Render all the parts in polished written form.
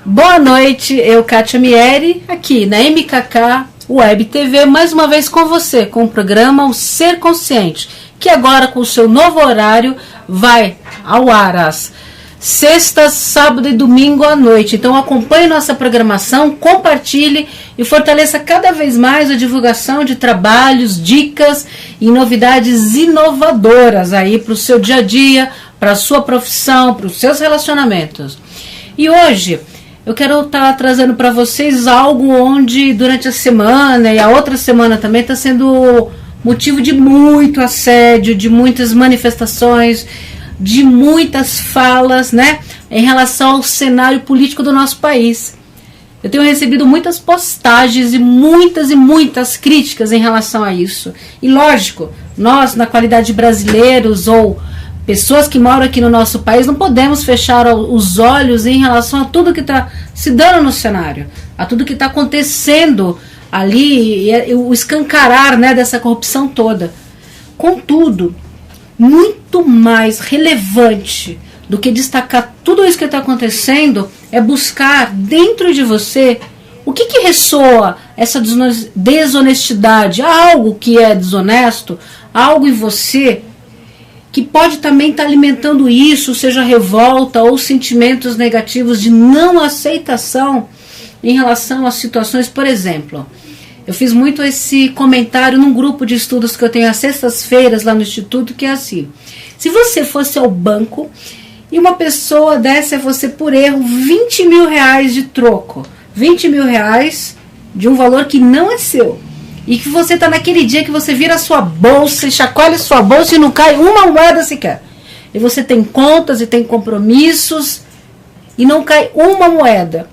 Boa noite, eu, Kátia Mieri, aqui na MKK Web TV, mais uma vez com você, com o programa O Ser Consciente, que agora com o seu novo horário vai ao ar às sextas, sábado e domingo à noite. Então acompanhe nossa programação, compartilhe e fortaleça cada vez mais a divulgação de trabalhos, dicas e novidades inovadoras aí para o seu dia a dia, para a sua profissão, para os seus relacionamentos. E hoje eu quero estar trazendo para vocês algo onde durante a semana e a outra semana também está sendo motivo de muito assédio, de muitas manifestações, de muitas falas, né, em relação ao cenário político do nosso país. Eu tenho recebido muitas postagens e muitas críticas em relação a isso. E lógico, nós, na qualidade de brasileiros ou pessoas que moram aqui no nosso país, não podemos fechar os olhos em relação a tudo que está se dando no cenário, a tudo que está acontecendo ali, e o escancarar, né, dessa corrupção toda. Contudo, muito mais relevante do que destacar tudo isso que está acontecendo é buscar dentro de você o que ressoa essa desonestidade, algo que é desonesto, algo em você que pode também estar alimentando isso, seja revolta ou sentimentos negativos de não aceitação em relação a situações. Por exemplo, eu fiz muito esse comentário num grupo de estudos que eu tenho às sextas-feiras lá no Instituto, que é assim: se você fosse ao banco e uma pessoa desse a você por erro 20 mil reais de troco, 20 mil reais de um valor que não é seu, e que você está naquele dia que você vira a sua bolsa e chacoalha a sua bolsa e não cai uma moeda sequer, e você tem contas e tem compromissos e não cai uma moeda,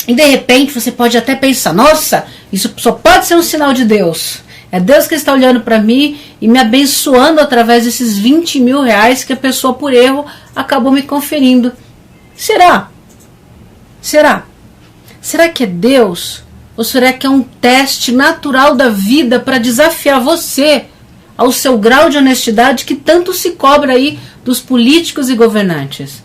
e de repente você pode até pensar: nossa, isso só pode ser um sinal de Deus, é Deus que está olhando para mim e me abençoando através desses 20 mil reais que a pessoa por erro acabou me conferindo. Será? Será que é Deus? Ou será que é um teste natural da vida para desafiar você ao seu grau de honestidade que tanto se cobra aí dos políticos e governantes?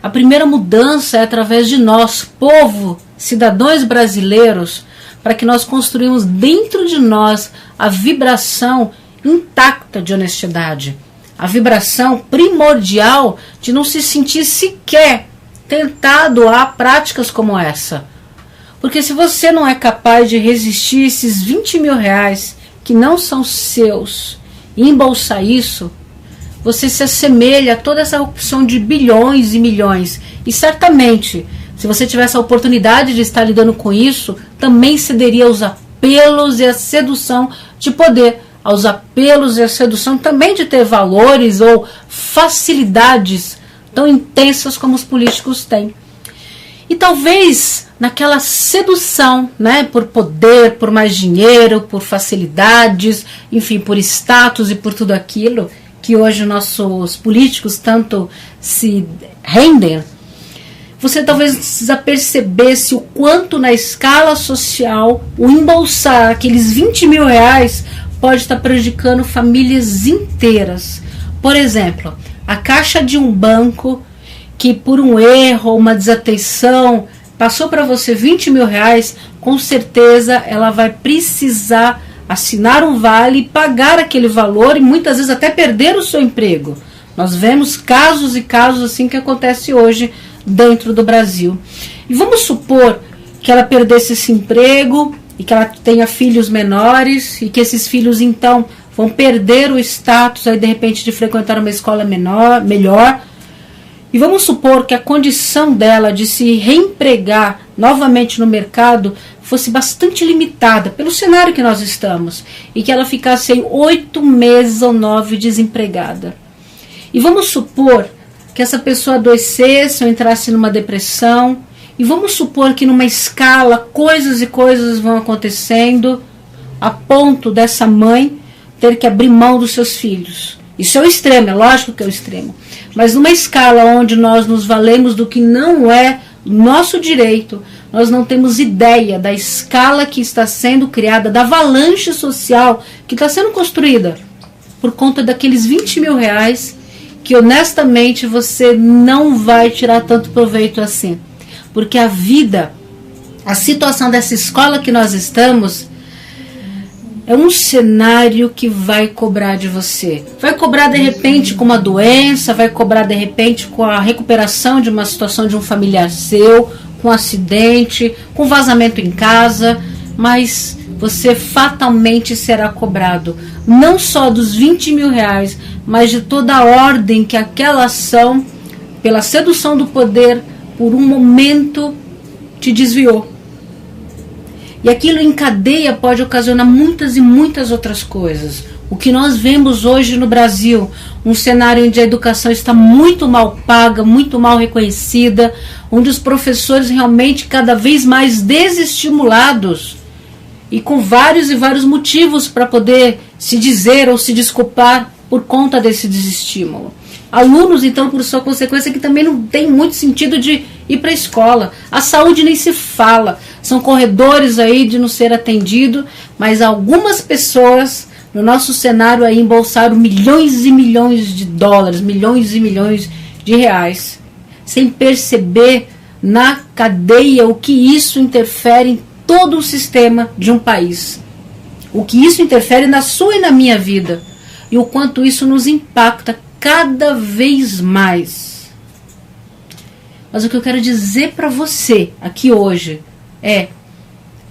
A primeira mudança é através de nós, povo, cidadãos brasileiros, para que nós construímos dentro de nós a vibração intacta de honestidade, a vibração primordial de não se sentir sequer tentado a práticas como essa. Porque se você não é capaz de resistir esses 20 mil reais que não são seus e embolsar isso, você se assemelha a toda essa opção de bilhões e milhões. E certamente, se você tivesse a oportunidade de estar lidando com isso, também cederia aos apelos e à sedução de poder, aos apelos e à sedução também de ter valores ou facilidades tão intensas como os políticos têm. E talvez naquela sedução, né, por poder, por mais dinheiro, por facilidades, enfim, por status e por tudo aquilo que hoje nossos políticos tanto se rendem, você talvez desapercebesse o quanto na escala social o embolsar aqueles 20 mil reais pode estar prejudicando famílias inteiras. Por exemplo, a caixa de um banco que por um erro ou uma desatenção passou para você 20 mil reais, com certeza ela vai precisar assinar um vale e pagar aquele valor e muitas vezes até perder o seu emprego. Nós vemos casos e casos assim que acontece hoje dentro do Brasil. E vamos supor que ela perdesse esse emprego e que ela tenha filhos menores e que esses filhos então vão perder o status aí de repente de frequentar uma escola melhor. E vamos supor que a condição dela de se reempregar novamente no mercado fosse bastante limitada pelo cenário que nós estamos e que ela ficasse aí 8 meses ou 9 desempregada. E vamos supor que essa pessoa adoecesse ou entrasse numa depressão, e vamos supor que numa escala coisas e coisas vão acontecendo a ponto dessa mãe ter que abrir mão dos seus filhos. Isso é o extremo, é lógico que é o extremo. Mas numa escala onde nós nos valemos do que não é nosso direito, nós não temos ideia da escala que está sendo criada, da avalanche social que está sendo construída por conta daqueles 20 mil reais que honestamente você não vai tirar tanto proveito assim. porque a vida, a situação dessa escola que nós estamos, é um cenário que vai cobrar de você. Vai cobrar de repente com uma doença, vai cobrar de repente com a recuperação de uma situação de um familiar seu, com um acidente, com vazamento em casa, mas você fatalmente será cobrado, não só dos 20 mil reais, mas de toda a ordem que aquela ação, pela sedução do poder, por um momento te desviou. E aquilo em cadeia pode ocasionar muitas e muitas outras coisas. O que nós vemos hoje no Brasil, um cenário onde a educação está muito mal paga, muito mal reconhecida, onde os professores realmente cada vez mais desestimulados e com vários e vários motivos para poder se dizer ou se desculpar por conta desse desestímulo. Alunos, então, por sua consequência, que também não tem muito sentido de ir para a escola. A saúde nem se fala. São corredores aí de não ser atendido, mas algumas pessoas no nosso cenário aí embolsaram milhões e milhões de dólares, milhões e milhões de reais, sem perceber na cadeia o que isso interfere em todo o sistema de um país. O que isso interfere na sua e na minha vida. E o quanto isso nos impacta cada vez mais. Mas o que eu quero dizer para você aqui hoje é: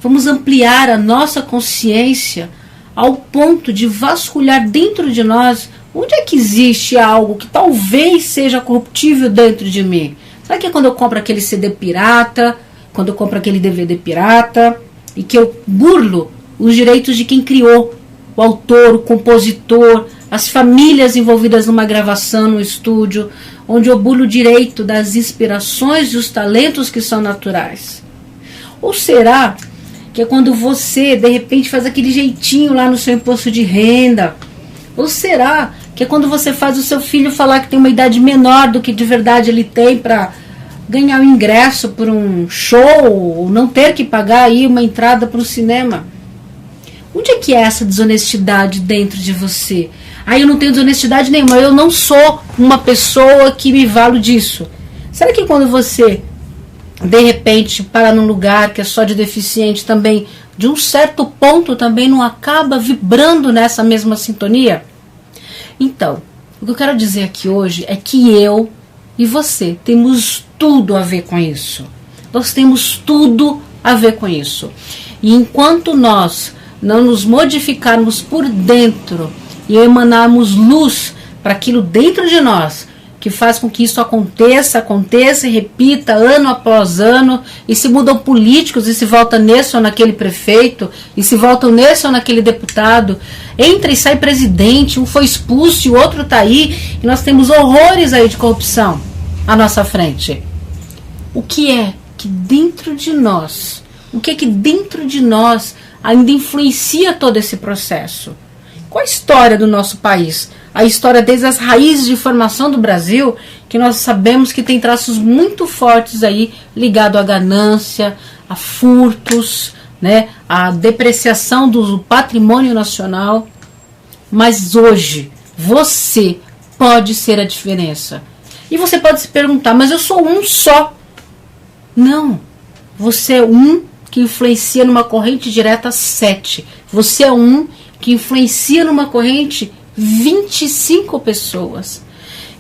vamos ampliar a nossa consciência ao ponto de vasculhar dentro de nós onde é que existe algo que talvez seja corruptível dentro de mim. Será que é quando eu compro aquele CD pirata, quando eu compro aquele DVD pirata, e que eu burlo os direitos de quem criou, o autor, o compositor, as famílias envolvidas numa gravação no estúdio, onde eu burlo o direito das inspirações e os talentos que são naturais? Ou será que é quando você, de repente, faz aquele jeitinho lá no seu imposto de renda? Ou será que é quando você faz o seu filho falar que tem uma idade menor do que de verdade ele tem para ganhar um ingresso por um show, ou não ter que pagar aí uma entrada para o cinema? Onde é que é essa desonestidade dentro de você? Aí eu não tenho desonestidade nenhuma, eu não sou uma pessoa que me valo disso. Será que quando você, de repente, para num lugar que é só de deficiente também, de um certo ponto também não acaba vibrando nessa mesma sintonia? Então, o que eu quero dizer aqui hoje é que eu e você temos tudo a ver com isso. Nós temos tudo a ver com isso. E enquanto nós não nos modificarmos por dentro e emanarmos luz para aquilo dentro de nós, que faz com que isso aconteça e repita ano após ano, e se mudam políticos e se volta nesse ou naquele prefeito, e se voltam nesse ou naquele deputado, entra e sai presidente, um foi expulso e o outro está aí, e nós temos horrores aí de corrupção à nossa frente. O que é que dentro de nós, ainda influencia todo esse processo? Qual a história do nosso país? A história desde as raízes de formação do Brasil, que nós sabemos que tem traços muito fortes aí, ligado à ganância, a furtos, né, a depreciação do patrimônio nacional. Mas hoje, você pode ser a diferença. E você pode se perguntar, mas eu sou um só. Não, você é um que influencia numa corrente direta 7. Você é um que influencia numa corrente 25 pessoas.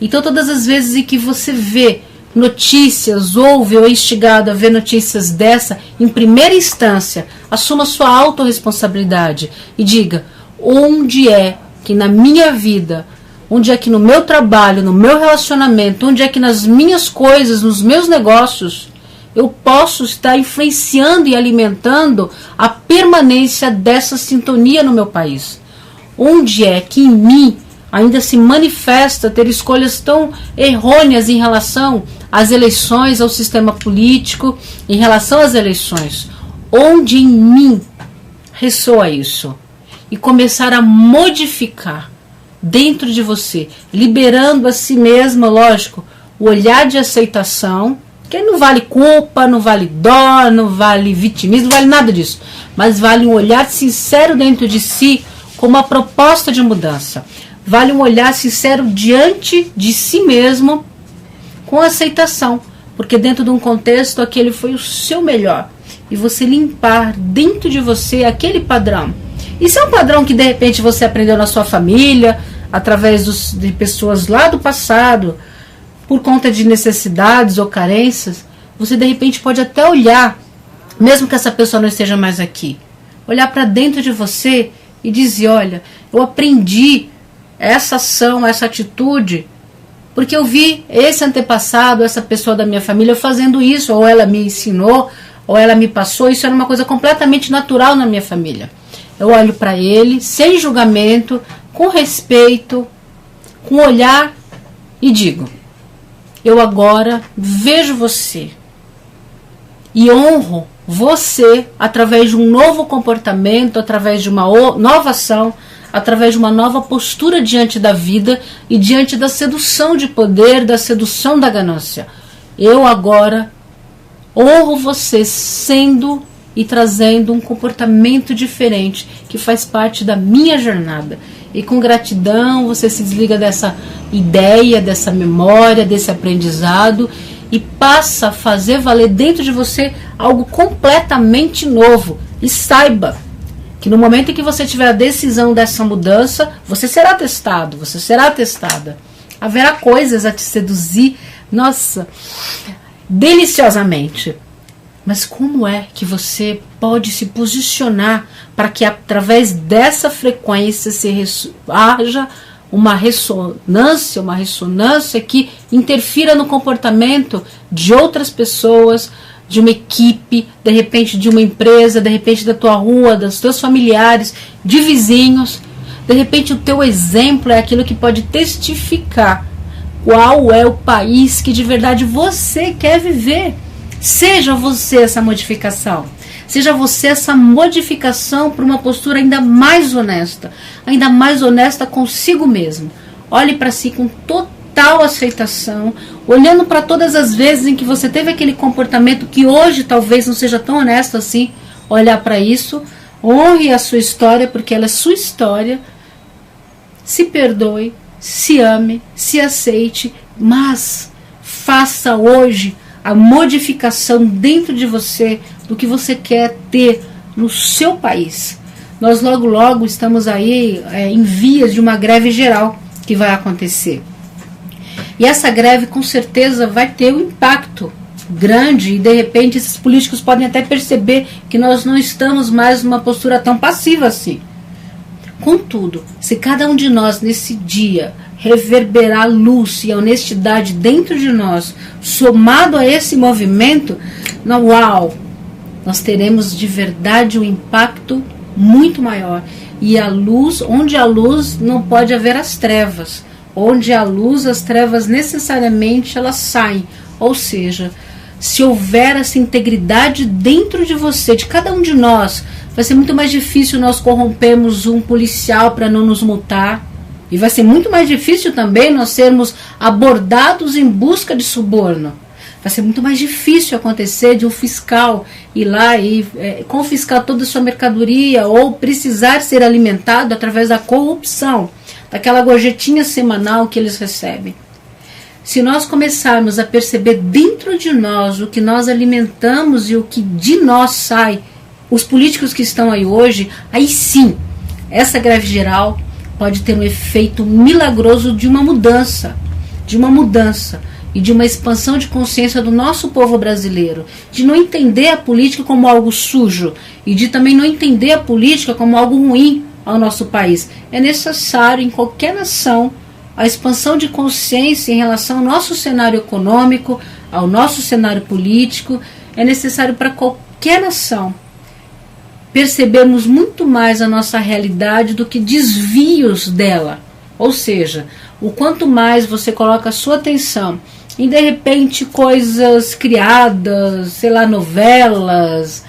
Então todas as vezes em que você vê notícias, ouve ou é instigado a ver notícias dessa, em primeira instância, assuma sua autorresponsabilidade e diga: onde é que na minha vida, onde é que no meu trabalho, no meu relacionamento, onde é que nas minhas coisas, nos meus negócios, eu posso estar influenciando e alimentando a permanência dessa sintonia no meu país? Onde é que em mim ainda se manifesta ter escolhas tão errôneas em relação às eleições, ao sistema político, em relação às eleições? Onde em mim ressoa isso? E começar a modificar dentro de você, liberando a si mesma, lógico, o olhar de aceitação, que não vale culpa, não vale dó, não vale vitimismo, não vale nada disso, mas vale um olhar sincero dentro de si, com uma proposta de mudança. Vale um olhar sincero diante de si mesmo, com aceitação, porque dentro de um contexto aquele foi o seu melhor, e você limpar dentro de você aquele padrão. Isso é um padrão que de repente você aprendeu na sua família, através de pessoas lá do passado, por conta de necessidades ou carências. Você de repente pode até olhar, mesmo que essa pessoa não esteja mais aqui, olhar para dentro de você e dizer: olha, eu aprendi essa ação, essa atitude, porque eu vi esse antepassado, essa pessoa da minha família fazendo isso, ou ela me ensinou, ou ela me passou. Isso era uma coisa completamente natural na minha família. Eu olho para ele sem julgamento, com respeito, com olhar, e digo: eu agora vejo você e honro você através de um novo comportamento, através de uma nova ação, através de uma nova postura diante da vida e diante da sedução de poder, da sedução da ganância. Eu agora honro você sendo e trazendo um comportamento diferente que faz parte da minha jornada. E com gratidão você se desliga dessa ideia, dessa memória, desse aprendizado e passa a fazer valer dentro de você algo completamente novo. E saiba que no momento em que você tiver a decisão dessa mudança, você será testado, você será testada. Haverá coisas a te seduzir, nossa, deliciosamente. Mas como é que você pode se posicionar para que através dessa frequência haja uma ressonância que interfira no comportamento de outras pessoas, de uma equipe, de repente de uma empresa, de repente da tua rua, dos teus familiares, de vizinhos. De repente o teu exemplo é aquilo que pode testificar qual é o país que de verdade você quer viver. Seja você essa modificação. Seja você essa modificação para uma postura ainda mais honesta consigo mesmo. Olhe para si com total aceitação, olhando para todas as vezes em que você teve aquele comportamento que hoje talvez não seja tão honesto assim. Olhar para isso, honre a sua história, porque ela é sua história. Se perdoe, se ame, se aceite, mas faça hoje a modificação dentro de você do que você quer ter no seu país. Nós logo estamos aí em vias de uma greve geral que vai acontecer. E essa greve com certeza vai ter um impacto grande e de repente esses políticos podem até perceber que nós não estamos mais numa postura tão passiva assim. Contudo, se cada um de nós nesse dia reverberar luz e honestidade dentro de nós, somado a esse movimento, nós teremos de verdade um impacto muito maior. E a luz, onde há luz, não pode haver as trevas. Onde há luz, as trevas necessariamente elas saem. Ou seja, se houver essa integridade dentro de você, de cada um de nós, vai ser muito mais difícil nós corrompermos um policial para não nos multar. E vai ser muito mais difícil também nós sermos abordados em busca de suborno. Vai ser muito mais difícil acontecer de um fiscal ir lá e confiscar toda a sua mercadoria ou precisar ser alimentado através da corrupção, daquela gorjetinha semanal que eles recebem. Se nós começarmos a perceber dentro de nós o que nós alimentamos e o que de nós sai, os políticos que estão aí hoje, aí sim, essa greve geral pode ter um efeito milagroso de uma mudança e de uma expansão de consciência do nosso povo brasileiro, de não entender a política como algo sujo e de também não entender a política como algo ruim ao nosso país. É necessário em qualquer nação a expansão de consciência em relação ao nosso cenário econômico, ao nosso cenário político. É necessário para qualquer nação percebermos muito mais a nossa realidade do que desvios dela. Ou seja, o quanto mais você coloca a sua atenção em, de repente, coisas criadas, sei lá, novelas,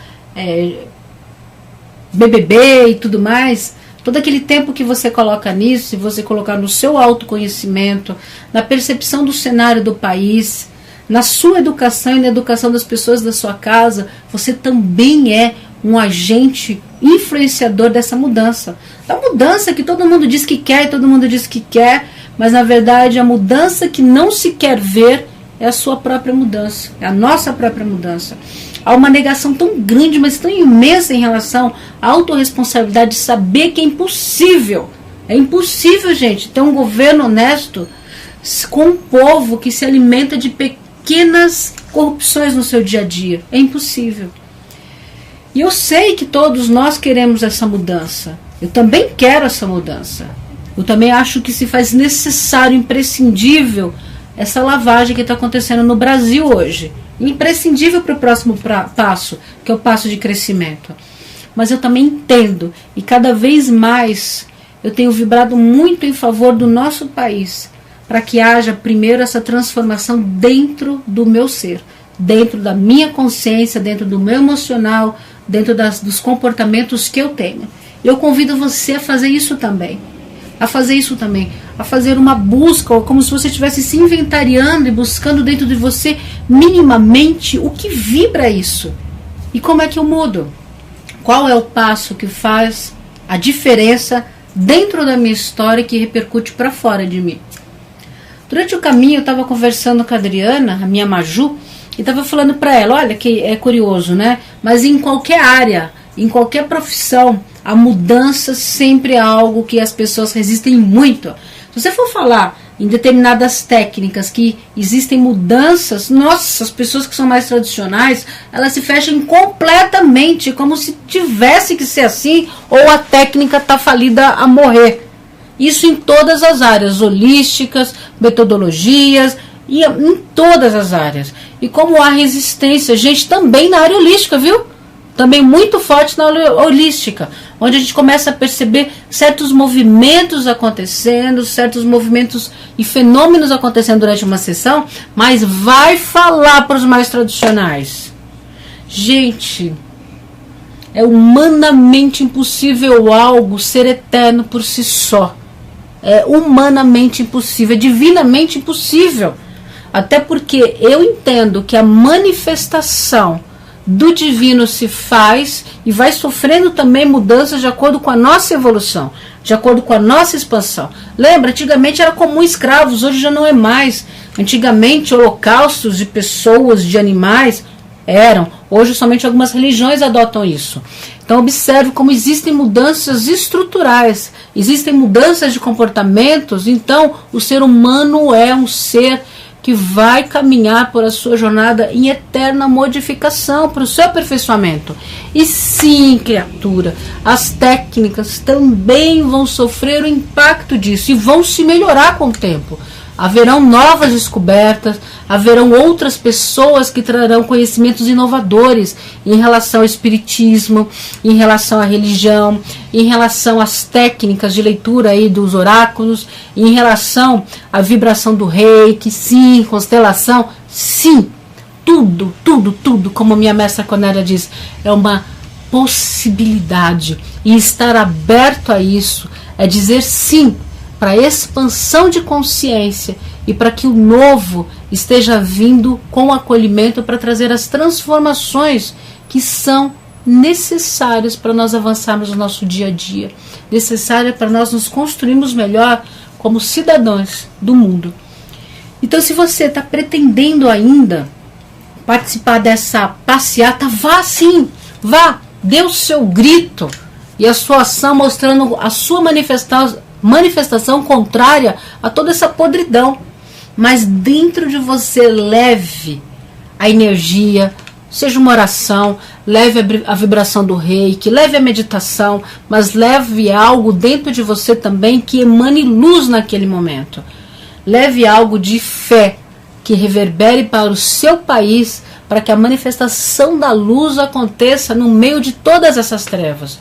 BBB e tudo mais, todo aquele tempo que você coloca nisso, se você colocar no seu autoconhecimento, na percepção do cenário do país, na sua educação e na educação das pessoas da sua casa, você também é um agente influenciador dessa mudança. Da mudança que todo mundo diz que quer e todo mundo diz que quer, mas na verdade a mudança que não se quer ver é a sua própria mudança, é a nossa própria mudança. Há uma negação tão grande, mas tão imensa em relação à autorresponsabilidade de saber que é impossível. É impossível, gente, ter um governo honesto com um povo que se alimenta de pequenas corrupções no seu dia a dia. É impossível. E eu sei que todos nós queremos essa mudança. Eu também quero essa mudança. Eu também acho que se faz necessário, imprescindível, essa lavagem que está acontecendo no Brasil hoje. Imprescindível para o próximo passo, que é o passo de crescimento. Mas eu também entendo, e cada vez mais eu tenho vibrado muito em favor do nosso país, para que haja primeiro essa transformação dentro do meu ser, dentro da minha consciência, dentro do meu emocional, dentro dos comportamentos que eu tenho. Eu convido você a fazer isso também. A fazer uma busca, como se você estivesse se inventariando e buscando dentro de você minimamente o que vibra isso. E como é que eu mudo? Qual é o passo que faz a diferença dentro da minha história que repercute para fora de mim? Durante o caminho eu estava conversando com a Adriana, a minha Maju, e estava falando para ela, olha que é curioso, né? Mas em qualquer área, em qualquer profissão, a mudança sempre é algo que as pessoas resistem muito. Se você for falar em determinadas técnicas que existem mudanças, nossa, as pessoas que são mais tradicionais, elas se fecham completamente, como se tivesse que ser assim, ou a técnica está falida a morrer. Isso em todas as áreas, holísticas, metodologias, e em todas as áreas. E como há resistência, gente, também na área holística, viu? Também muito forte na holística, onde a gente começa a perceber certos movimentos acontecendo, certos movimentos e fenômenos acontecendo durante uma sessão, mas vai falar para os mais tradicionais. Gente, é humanamente impossível algo ser eterno por si só. É humanamente impossível, é divinamente impossível. Até porque eu entendo que a manifestação do divino se faz e vai sofrendo também mudanças de acordo com a nossa evolução, de acordo com a nossa expansão. Lembra, antigamente era comum escravos, hoje já não é mais. Antigamente holocaustos de pessoas, de animais, eram. Hoje somente algumas religiões adotam isso. Então observe como existem mudanças estruturais, existem mudanças de comportamentos. Então o ser humano é um ser que vai caminhar por a sua jornada em eterna modificação, para o seu aperfeiçoamento. E sim, criatura, as técnicas também vão sofrer o impacto disso e vão se melhorar com o tempo. Haverão novas descobertas, haverão outras pessoas que trarão conhecimentos inovadores em relação ao espiritismo, em relação à religião, em relação às técnicas de leitura aí dos oráculos, em relação à vibração do reiki, sim, constelação, sim, tudo, como minha mestra Cornélia diz, é uma possibilidade. E estar aberto a isso é dizer sim para a expansão de consciência e para que o novo esteja vindo com acolhimento para trazer as transformações que são necessárias para nós avançarmos no nosso dia a dia, necessárias para nós nos construirmos melhor como cidadãos do mundo. Então, se você está pretendendo ainda participar dessa passeata, vá sim, vá, dê o seu grito e a sua ação mostrando a sua manifestação contrária a toda essa podridão, mas dentro de você leve a energia, seja uma oração, leve a vibração do reiki, leve a meditação, mas leve algo dentro de você também que emane luz naquele momento, leve algo de fé que reverbere para o seu país, para que a manifestação da luz aconteça no meio de todas essas trevas.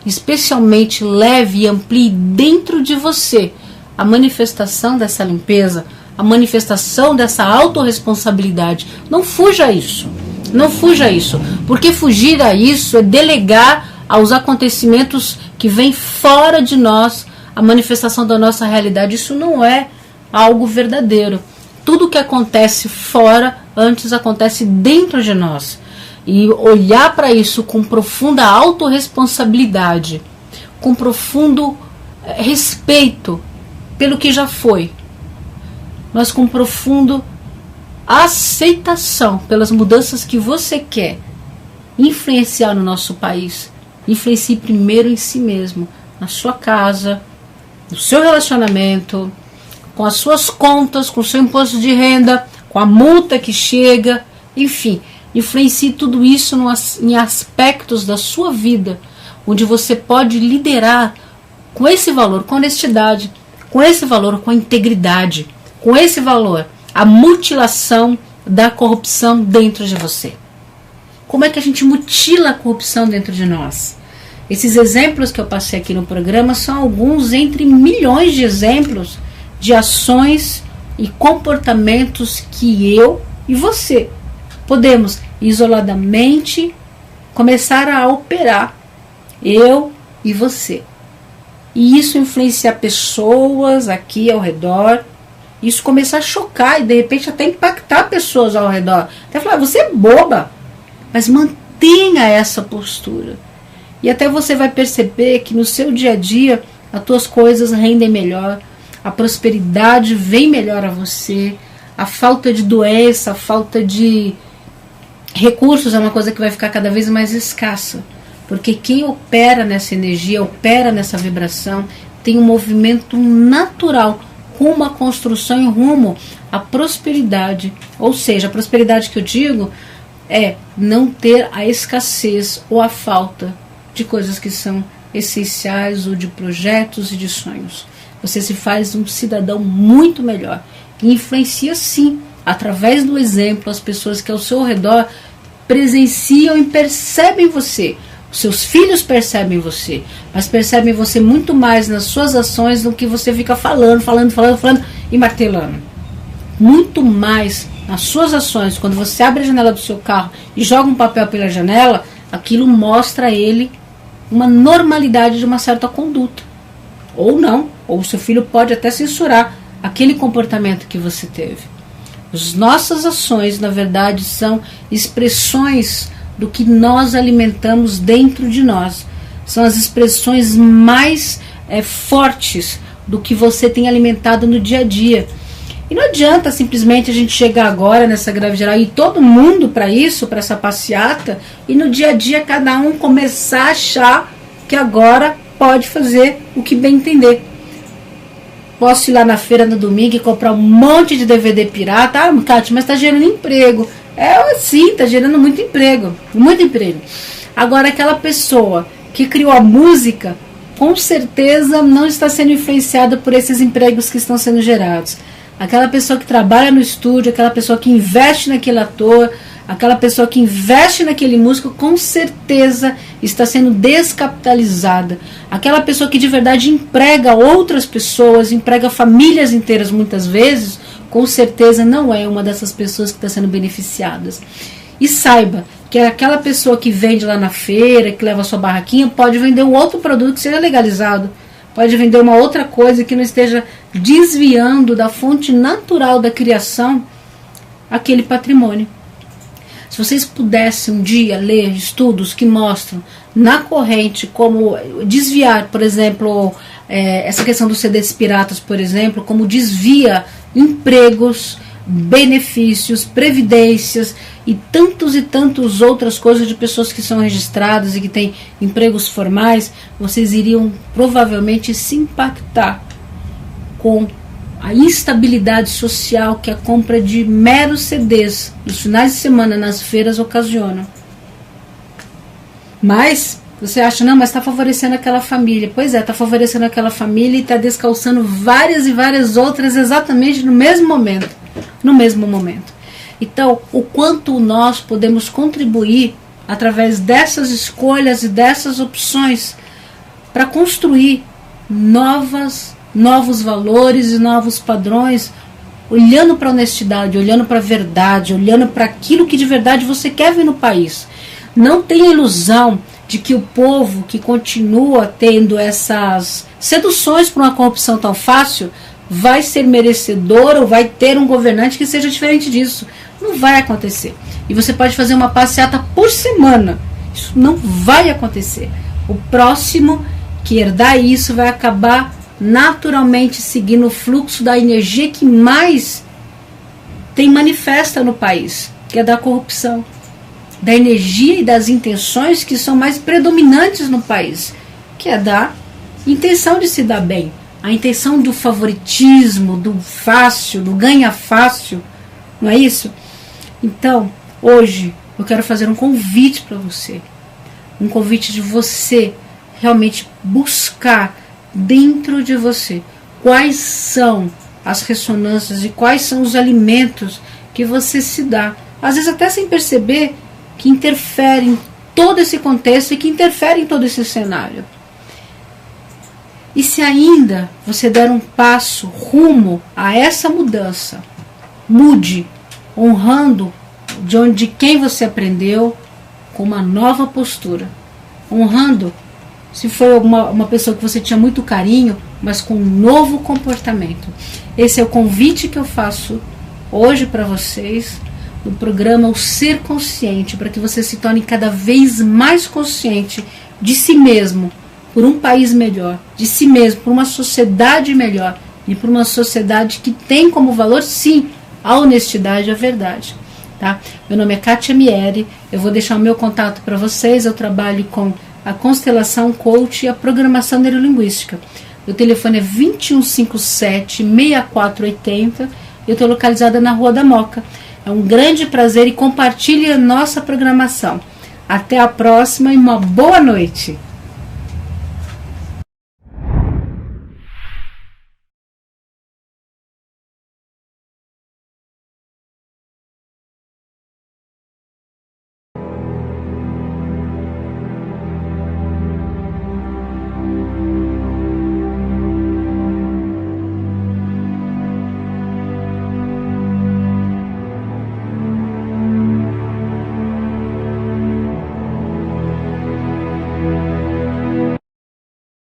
Especialmente leve e amplie dentro de você a manifestação dessa limpeza, a manifestação dessa autorresponsabilidade. Não fuja a isso, não fuja a isso, porque fugir a isso é delegar aos acontecimentos que vêm fora de nós a manifestação da nossa realidade. Isso não é algo verdadeiro. Tudo que acontece fora, antes acontece dentro de nós. E olhar para isso com profunda autorresponsabilidade, com profundo respeito pelo que já foi, mas com profundo aceitação pelas mudanças que você quer influenciar no nosso país, influencie primeiro em si mesmo, na sua casa, no seu relacionamento, com as suas contas, com o seu imposto de renda, com a multa que chega, enfim, influencie tudo isso em aspectos da sua vida, onde você pode liderar com esse valor, com honestidade, com esse valor, com integridade, com esse valor, a mutilação da corrupção dentro de você. Como é que a gente mutila a corrupção dentro de nós? Esses exemplos que eu passei aqui no programa são alguns entre milhões de exemplos de ações e comportamentos que eu e você podemos isoladamente começar a operar, eu e você. E isso influenciar pessoas aqui ao redor, isso começar a chocar e de repente até impactar pessoas ao redor. Até falar, você é boba, mas mantenha essa postura. E até você vai perceber que no seu dia a dia as tuas coisas rendem melhor, a prosperidade vem melhor a você, a falta de doença, a falta de recursos é uma coisa que vai ficar cada vez mais escassa. Porque quem opera nessa energia, opera nessa vibração, tem um movimento natural, rumo à construção e rumo à prosperidade. Ou seja, a prosperidade que eu digo é não ter a escassez ou a falta de coisas que são essenciais ou de projetos e de sonhos. Você se faz um cidadão muito melhor e influencia sim, através do exemplo, as pessoas que ao seu redor presenciam e percebem você. Os seus filhos percebem você, mas percebem você muito mais nas suas ações do que você fica falando e martelando. Muito mais nas suas ações. Quando você abre a janela do seu carro e joga um papel pela janela, aquilo mostra a ele uma normalidade de uma certa conduta. Ou não, ou o seu filho pode até censurar aquele comportamento que você teve. As nossas ações, na verdade, são expressões do que nós alimentamos dentro de nós. São as expressões mais fortes do que você tem alimentado no dia a dia. E não adianta simplesmente a gente chegar agora nessa greve geral e todo mundo para isso, para essa passeata, e no dia a dia cada um começar a achar que agora pode fazer o que bem entender. Posso ir lá na feira no domingo e comprar um monte de DVD pirata. Ah, Cátia, mas está gerando emprego. Sim, está gerando muito emprego. Muito emprego. Agora, aquela pessoa que criou a música, com certeza não está sendo influenciada por esses empregos que estão sendo gerados. Aquela pessoa que trabalha no estúdio, aquela pessoa que investe naquele ator, aquela pessoa que investe naquele músico, com certeza está sendo descapitalizada. Aquela pessoa que de verdade emprega outras pessoas, emprega famílias inteiras muitas vezes, com certeza não é uma dessas pessoas que está sendo beneficiadas. E saiba que aquela pessoa que vende lá na feira, que leva a sua barraquinha, pode vender um outro produto que seja legalizado. Pode vender uma outra coisa que não esteja desviando da fonte natural da criação aquele patrimônio. Se vocês pudessem um dia ler estudos que mostram na corrente como desviar, por exemplo, essa questão dos CDs piratas, por exemplo, como desvia empregos, benefícios, previdências e tantos outras coisas de pessoas que são registradas e que têm empregos formais, vocês iriam provavelmente se impactar com a instabilidade social que a compra de meros CDs nos finais de semana nas feiras ocasiona. Mas você acha, não, mas está favorecendo aquela família. Pois é, está favorecendo aquela família e está descalçando várias e várias outras exatamente no mesmo momento. No mesmo momento. Então, o quanto nós podemos contribuir através dessas escolhas e dessas opções para construir novos valores e novos padrões, olhando para a honestidade, olhando para a verdade, olhando para aquilo que de verdade você quer ver no país. Não tenha ilusão de que o povo que continua tendo essas seduções por uma corrupção tão fácil vai ser merecedor ou vai ter um governante que seja diferente disso. Não vai acontecer. E você pode fazer uma passeata por semana. Isso não vai acontecer. O próximo que herdar isso vai acabar naturalmente seguindo o fluxo da energia que mais tem manifesta no país, que é da corrupção, da energia e das intenções que são mais predominantes no país, que é da intenção de se dar bem, a intenção do favoritismo, do fácil, do ganha fácil, não é isso? Então, hoje eu quero fazer um convite para você, um convite de você realmente buscar dentro de você quais são as ressonâncias e quais são os alimentos que você se dá, às vezes até sem perceber, que interferem em todo esse contexto e que interferem em todo esse cenário. E se ainda você der um passo rumo a essa mudança, mude, honrando de quem você aprendeu, com uma nova postura, honrando se foi uma pessoa que você tinha muito carinho, mas com um novo comportamento. Esse é o convite que eu faço hoje para vocês no programa O Ser Consciente, para que você se torne cada vez mais consciente de si mesmo, por um país melhor, de si mesmo, por uma sociedade melhor e por uma sociedade que tem como valor, sim, a honestidade e a verdade. Tá? Meu nome é Kátia Mieri, eu vou deixar o meu contato para vocês, eu trabalho com a constelação coach e a programação neurolinguística. O telefone é 2157-6480, eu estou localizada na Rua da Moca. É um grande prazer e compartilhe a nossa programação. Até a próxima e uma boa noite!